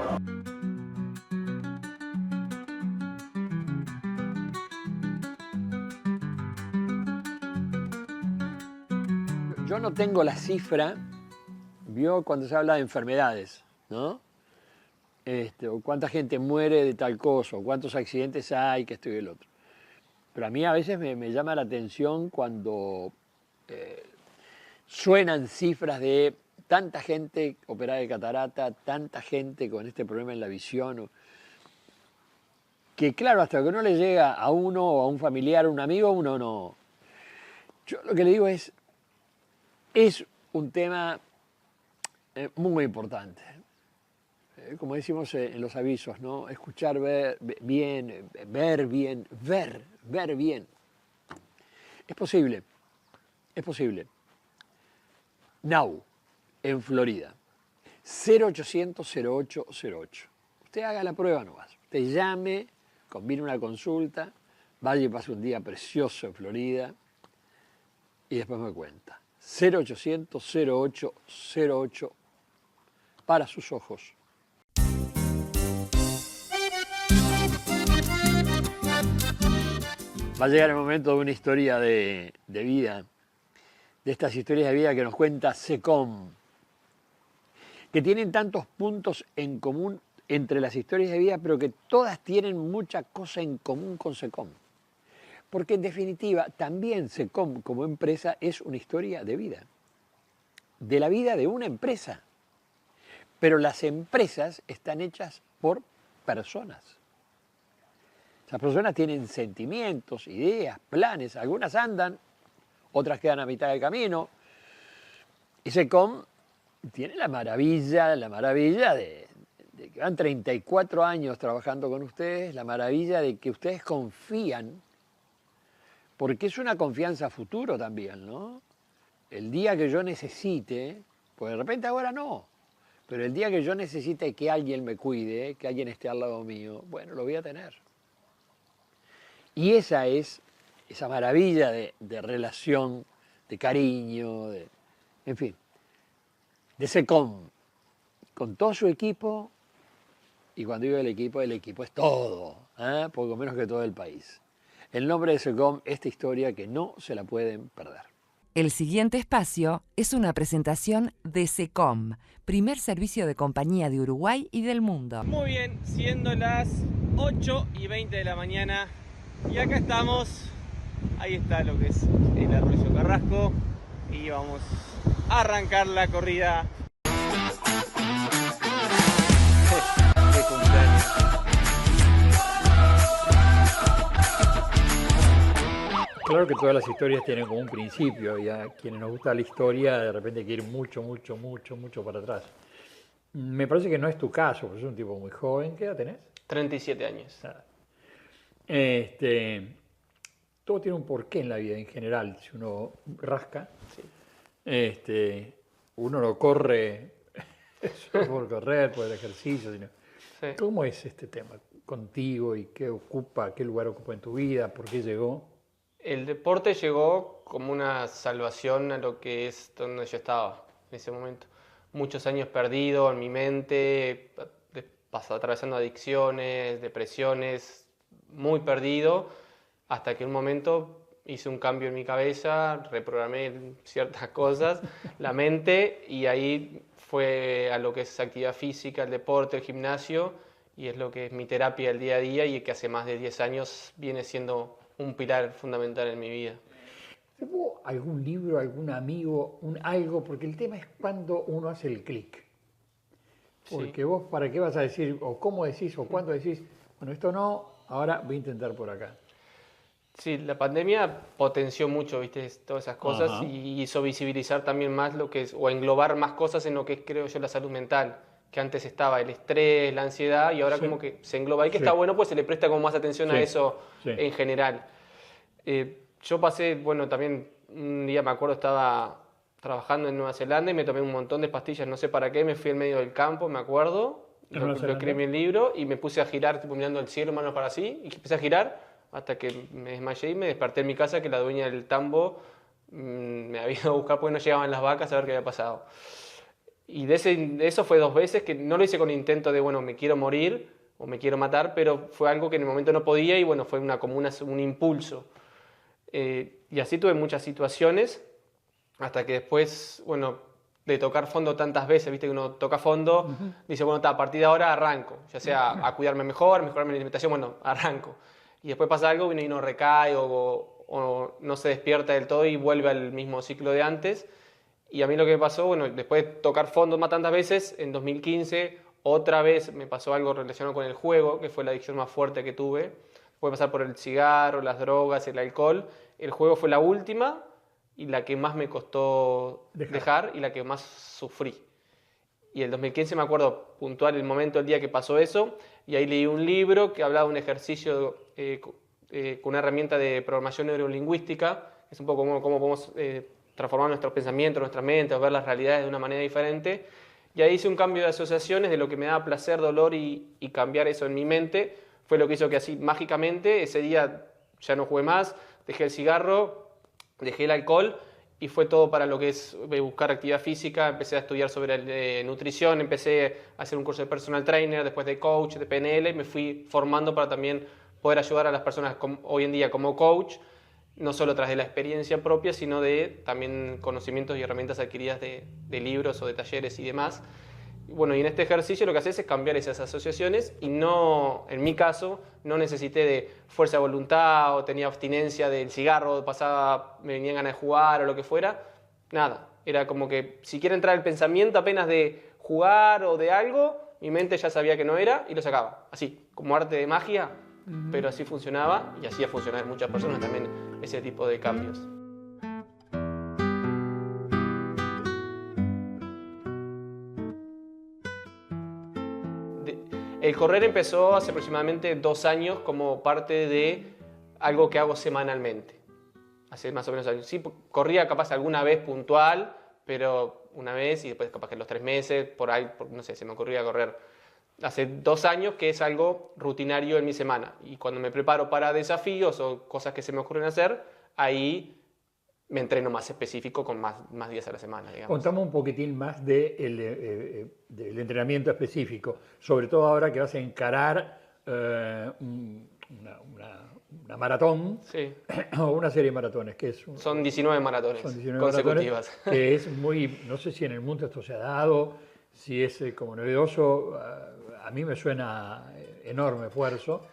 Yo no tengo la cifra, vio cuando se habla de enfermedades, ¿no? O cuánta gente muere de tal cosa, o cuántos accidentes hay, que esto y el otro. Pero a mí a veces me llama la atención cuando suenan cifras de tanta gente operada de catarata, tanta gente con este problema en la visión, que claro, hasta que no le llega a uno o a un familiar, a un amigo, uno no. Yo lo que le digo es un tema muy importante. Como decimos en los avisos, ¿no? Escuchar bien, ver bien, ver bien. Es posible. Now, en Florida, 0800-0808. Usted haga la prueba nomás. Usted llame, combine una consulta, vaya y pase un día precioso en Florida y después me cuenta. 0800-0808 para sus ojos. Va a llegar el momento de una historia de vida, de estas historias de vida que nos cuenta SECOM, que tienen tantos puntos en común entre las historias de vida, pero que todas tienen mucha cosa en común con SECOM. Porque en definitiva, también SECOM como empresa es una historia de vida, de la vida de una empresa. Pero las empresas están hechas por personas. Esas personas tienen sentimientos, ideas, planes, algunas andan, otras quedan a mitad del camino. Y SECOM tiene la maravilla de que van 34 años trabajando con ustedes, la maravilla de que ustedes confían, porque es una confianza a futuro también, ¿no? El día que yo necesite, pues de repente ahora no, pero el día que yo necesite que alguien me cuide, que alguien esté al lado mío, bueno, lo voy a tener. Y esa es esa maravilla de relación, de cariño, en fin, de SECOM, con todo su equipo, y cuando digo el equipo es todo, poco menos que todo el país. El nombre de SECOM, esta historia que no se la pueden perder. El siguiente espacio es una presentación de SECOM, primer servicio de compañía de Uruguay y del mundo. Muy bien, siendo las 8:20 de la mañana y acá estamos, ahí está lo que es el Arroyo Carrasco y vamos a arrancar la corrida. De cumpleaños. Claro que todas las historias tienen como un principio y a quienes nos gusta la historia de repente hay que ir mucho para atrás. Me parece que no es tu caso, porque sos un tipo muy joven. ¿Qué edad tenés? 37 años. Todo tiene un porqué en la vida en general. Si uno rasca, Sí. uno no corre solo por correr, por el ejercicio. Sino... Sí. ¿Cómo es este tema contigo y qué lugar ocupa en tu vida? ¿Por qué llegó? El deporte llegó como una salvación a lo que es donde yo estaba en ese momento. Muchos años perdido en mi mente, atravesando adicciones, depresiones, muy perdido, hasta que un momento hice un cambio en mi cabeza, reprogramé ciertas cosas, la mente, y ahí fue a lo que es actividad física, el deporte, el gimnasio, y es lo que es mi terapia el día a día y que hace más de 10 años viene siendo un pilar fundamental en mi vida. ¿Hubo algún libro, algún amigo, algo? Porque el tema es cuando uno hace el clic. Porque Sí. vos, ¿para qué vas a decir, o cómo decís, o cuándo decís, bueno, esto no, ahora voy a intentar por acá? Sí, la pandemia potenció mucho, ¿viste? Todas esas cosas. Ajá. Y hizo visibilizar también más lo que es, o englobar más cosas en lo que es, creo yo, la salud mental, que antes estaba el estrés, la ansiedad, y ahora Sí. como que se engloba ahí, que Sí. está bueno, pues se le presta como más atención a Sí. eso Sí. en general. Yo pasé, bueno, también un día me acuerdo estaba trabajando en Nueva Zelanda y me tomé un montón de pastillas, no sé para qué, me fui al medio del campo, me acuerdo, ¿En Nueva lo Zelanda? escribí en mi libro y me puse a girar, tipo mirando el cielo, manos para así, y empecé a girar hasta que me desmayé y me desperté en mi casa que la dueña del tambo me había ido a buscar porque no llegaban las vacas a ver qué había pasado. Y de eso fue 2 veces, que no lo hice con intento de, bueno, me quiero morir o me quiero matar, pero fue algo que en el momento no podía y bueno, fue como un impulso. Y así tuve muchas situaciones, hasta que después, bueno, de tocar fondo tantas veces, viste que uno toca fondo, dice, bueno, a partir de ahora arranco, ya sea a cuidarme mejor, mejorarme la alimentación, bueno, arranco. Y después pasa algo y uno recae o no se despierta del todo y vuelve al mismo ciclo de antes. Y a mí lo que me pasó, bueno, después de tocar fondo más tantas veces, en 2015 otra vez me pasó algo relacionado con el juego, que fue la adicción más fuerte que tuve. Puede pasar por el cigarro, las drogas, el alcohol. El juego fue la última y la que más me costó dejar y la que más sufrí. Y el 2015 me acuerdo puntual el momento, el día que pasó eso, y ahí leí un libro que hablaba de un ejercicio con una herramienta de programación neurolingüística, que es un poco cómo podemos transformar nuestros pensamientos, nuestra mente, o ver las realidades de una manera diferente. Y ahí hice un cambio de asociaciones de lo que me daba placer, dolor y cambiar eso en mi mente. Fue lo que hizo que así mágicamente ese día ya no jugué más, dejé el cigarro, dejé el alcohol y fue todo para lo que es buscar actividad física. Empecé a estudiar sobre nutrición, empecé a hacer un curso de personal trainer, después de coach, de PNL, y me fui formando para también poder ayudar a las personas hoy en día como coach, no solo tras de la experiencia propia, sino de también conocimientos y herramientas adquiridas de libros o de talleres y demás. Bueno, y en este ejercicio lo que haces es cambiar esas asociaciones y no, en mi caso, no necesité de fuerza de voluntad o tenía abstinencia del cigarro, me venían ganas de jugar o lo que fuera. Nada, era como que si quiere entrar el pensamiento apenas de jugar o de algo, mi mente ya sabía que no era y lo sacaba. Así, como arte de magia, pero así funcionaba y hacía funcionar en muchas personas también ese tipo de cambios. El correr empezó hace aproximadamente 2 años como parte de algo que hago semanalmente. Hace más o menos años. Sí, corría capaz alguna vez puntual, pero una vez y después capaz que los 3 meses, por ahí, no sé, se me ocurría correr. Hace 2 años que es algo rutinario en mi semana. Y cuando me preparo para desafíos o cosas que se me ocurren hacer, ahí me entreno más específico con más días a la semana, digamos. Contamos un poquitín más del entrenamiento específico, sobre todo ahora que vas a encarar una maratón, Sí. o una serie de maratones, que es Son 19 maratones son 19 consecutivas. maratones, que es muy, no sé si en el mundo esto se ha dado, si es como novedoso, a mí me suena enorme esfuerzo.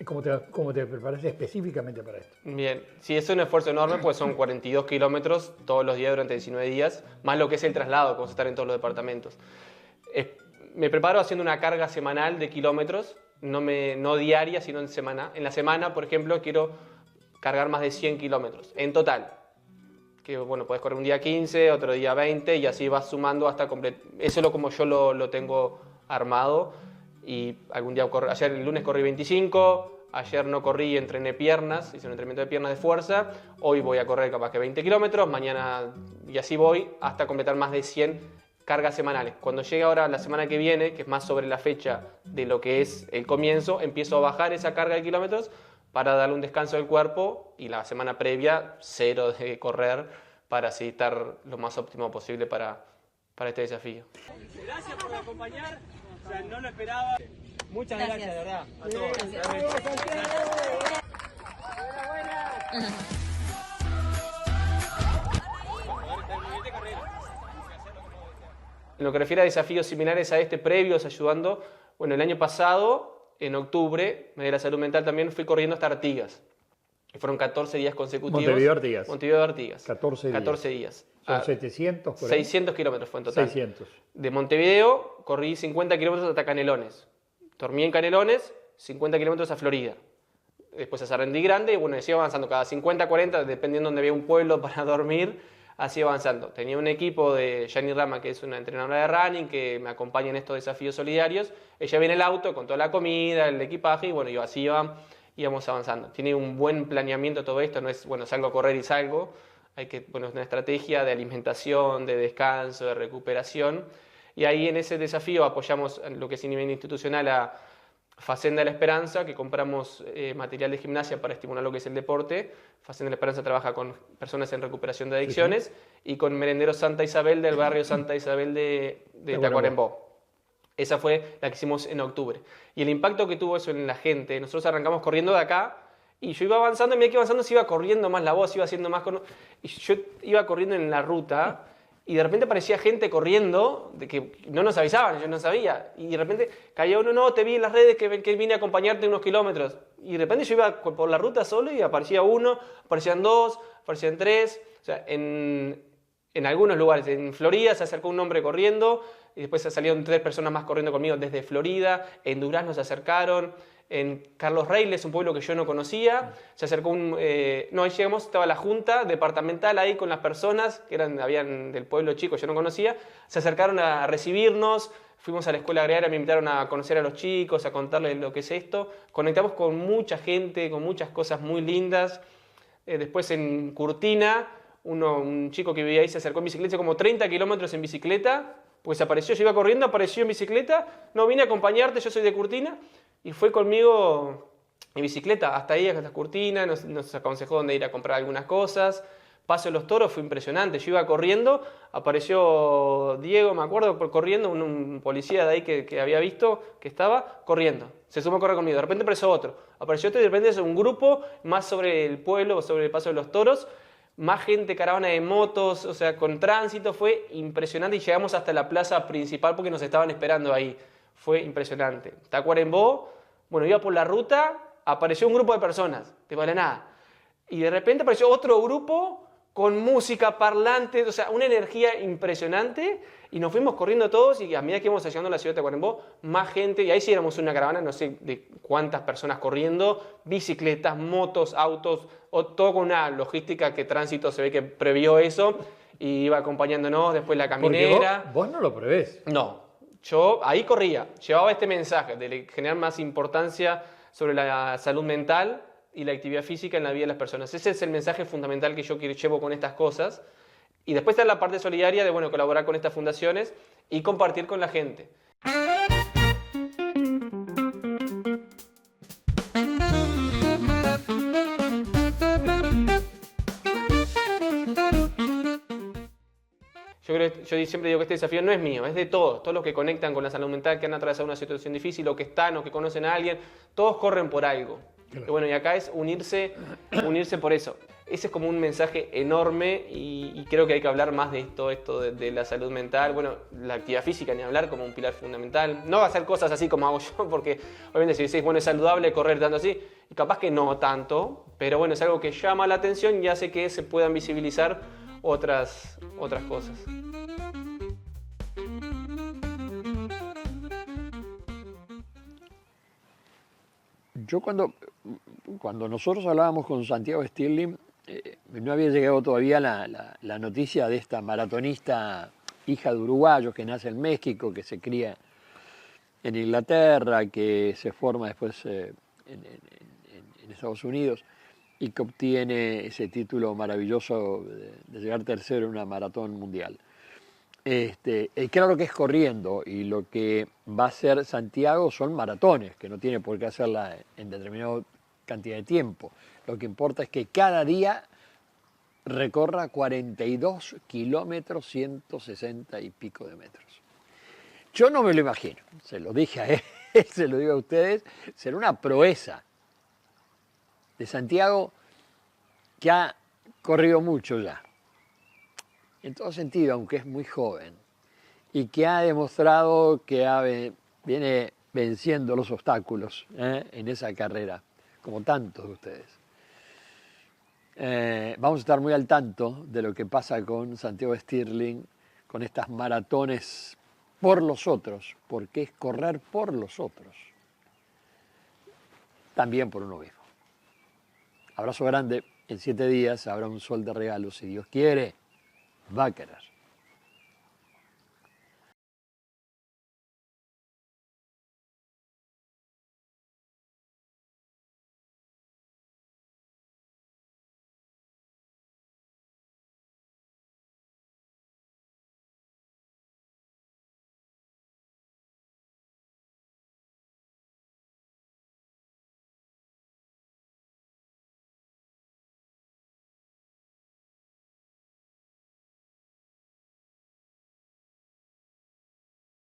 ¿Cómo te preparaste específicamente para esto? Bien, sí, es un esfuerzo enorme, pues son 42 kilómetros todos los días durante 19 días, más lo que es el traslado, que vamos a estar en todos los departamentos. Me preparo haciendo una carga semanal de kilómetros, no diaria, sino en semana. En la semana, por ejemplo, quiero cargar más de 100 kilómetros en total. Que bueno, puedes correr un día 15, otro día 20 y así vas sumando hasta completo. Eso es como yo lo tengo armado. Y algún día ayer el lunes corrí 25, ayer no corrí, entrené piernas, hice un entrenamiento de piernas de fuerza, hoy voy a correr capaz que 20 kilómetros, mañana y así voy hasta completar más de 100 cargas semanales. Cuando llegue ahora la semana que viene, que es más sobre la fecha de lo que es el comienzo, empiezo a bajar esa carga de kilómetros para darle un descanso al cuerpo y la semana previa 0 de correr para así estar lo más óptimo posible para este desafío. Gracias por acompañar. O sea, no lo esperaba. Muchas gracias, de verdad, a todos. En lo que refiere a desafíos similares a este, previos, ayudando, bueno, el año pasado, en octubre, me de la salud mental también, fui corriendo hasta Artigas. Y fueron 14 días consecutivos. Montevideo Artigas. Montevideo Artigas. 14 días. Son 700 por ahí. 600 kilómetros fue en total. 600. De Montevideo corrí 50 kilómetros hasta Canelones. Dormí en Canelones, 50 kilómetros a Florida. Después a Sarandí Grande y bueno, sigo avanzando cada 50, 40, dependiendo donde había un pueblo para dormir, así avanzando. Tenía un equipo de Yani Rama, que es una entrenadora de running, que me acompaña en estos desafíos solidarios. Ella viene en el auto con toda la comida, el equipaje, y bueno, yo así íbamos avanzando. Tiene un buen planeamiento todo esto, no es, bueno, salgo a correr y salgo. Hay que poner una estrategia de alimentación, de descanso, de recuperación. Y ahí en ese desafío apoyamos lo que es a nivel institucional a Facenda de la Esperanza, que compramos material de gimnasia para estimular lo que es el deporte. Facenda de la Esperanza trabaja con personas en recuperación de adicciones, y con Merenderos Santa Isabel del barrio Santa Isabel de Tacuarembó. Esa fue la que hicimos en octubre. Y el impacto que tuvo eso en la gente, nosotros arrancamos corriendo de acá, y yo iba avanzando, y me iba avanzando, se iba corriendo más la voz, iba haciendo más... Y yo iba corriendo en la ruta, y de repente aparecía gente corriendo, de que no nos avisaban, yo no sabía. Y de repente caía uno, no, te vi en las redes que vine a acompañarte unos kilómetros. Y de repente yo iba por la ruta solo y aparecía uno, aparecían dos, aparecían tres. O sea, en algunos lugares, en Florida se acercó un hombre corriendo, y después salieron 3 personas más corriendo conmigo desde Florida. En Durazno se acercaron. En Carlos Reyles, un pueblo que yo no conocía, se acercó ahí llegamos, estaba la junta departamental ahí con las personas que habían del pueblo chico, yo no conocía, se acercaron a recibirnos, fuimos a la escuela agraria, me invitaron a conocer a los chicos, a contarles lo que es esto, conectamos con mucha gente, con muchas cosas muy lindas. Después en Curtina, un chico que vivía ahí se acercó en bicicleta, como 30 kilómetros en bicicleta, pues apareció, yo iba corriendo, apareció en bicicleta, no, vine a acompañarte, yo soy de Curtina. Y fue conmigo en bicicleta hasta ahí, hasta la Curtina, nos aconsejó dónde ir a comprar algunas cosas. Paso de los Toros fue impresionante. Yo iba corriendo, apareció Diego, me acuerdo, corriendo, un policía de ahí que había visto que estaba corriendo. Se sumó a correr conmigo. De repente apareció otro, y de repente es un grupo más sobre el pueblo, sobre el Paso de los Toros. Más gente, caravana de motos, o sea, con tránsito, fue impresionante. Y llegamos hasta la plaza principal porque nos estaban esperando ahí. Fue impresionante. Tacuarembó, bueno, iba por la ruta, apareció un grupo de personas, de la nada. Y de repente apareció otro grupo con música, parlantes, o sea, una energía impresionante. Y nos fuimos corriendo todos, y a medida que íbamos llegando a la ciudad de Tacuarembó, más gente. Y ahí sí éramos una caravana, no sé de cuántas personas corriendo, bicicletas, motos, autos, todo con una logística que Tránsito se ve que previó eso. Y iba acompañándonos, después la caminera. Porque vos no lo prevés. No. Yo ahí corría, llevaba este mensaje de generar más importancia sobre la salud mental y la actividad física en la vida de las personas. Ese es el mensaje fundamental que yo llevo con estas cosas. Y después está la parte solidaria de colaborar con estas fundaciones y compartir con la gente. Yo siempre digo que este desafío no es mío, es de todos los que conectan con la salud mental, que han atravesado una situación difícil, o que están, o que conocen a alguien, todos corren por algo. Claro. Y acá es unirse por eso. Ese es como un mensaje enorme, y creo que hay que hablar más de esto de la salud mental. Bueno, la actividad física, ni hablar, como un pilar fundamental. No hacer cosas así como hago yo, porque obviamente si decís, es saludable correr tanto así, y capaz que no tanto, pero es algo que llama la atención y hace que se puedan visibilizar otras cosas. Yo cuando nosotros hablábamos con Santiago Stirling, no había llegado todavía la noticia de esta maratonista, hija de uruguayos, que nace en México, que se cría en Inglaterra, que se forma después en Estados Unidos, y que obtiene ese título maravilloso de llegar tercero en una maratón mundial. Claro que es corriendo, y lo que va a hacer Santiago son maratones, que no tiene por qué hacerla en determinada cantidad de tiempo. Lo que importa es que cada día recorra 42 kilómetros, 160 y pico de metros. Yo no me lo imagino, se lo dije a él, se lo digo a ustedes, será una proeza de Santiago, que ha corrido mucho ya, en todo sentido, aunque es muy joven, y que ha demostrado que viene venciendo los obstáculos en esa carrera, como tantos de ustedes. Vamos a estar muy al tanto de lo que pasa con Santiago Stirling, con estas maratones por los otros, porque es correr por los otros, también por uno mismo. Abrazo grande. En 7 días habrá un sol de regalo, si Dios quiere. Va a querer.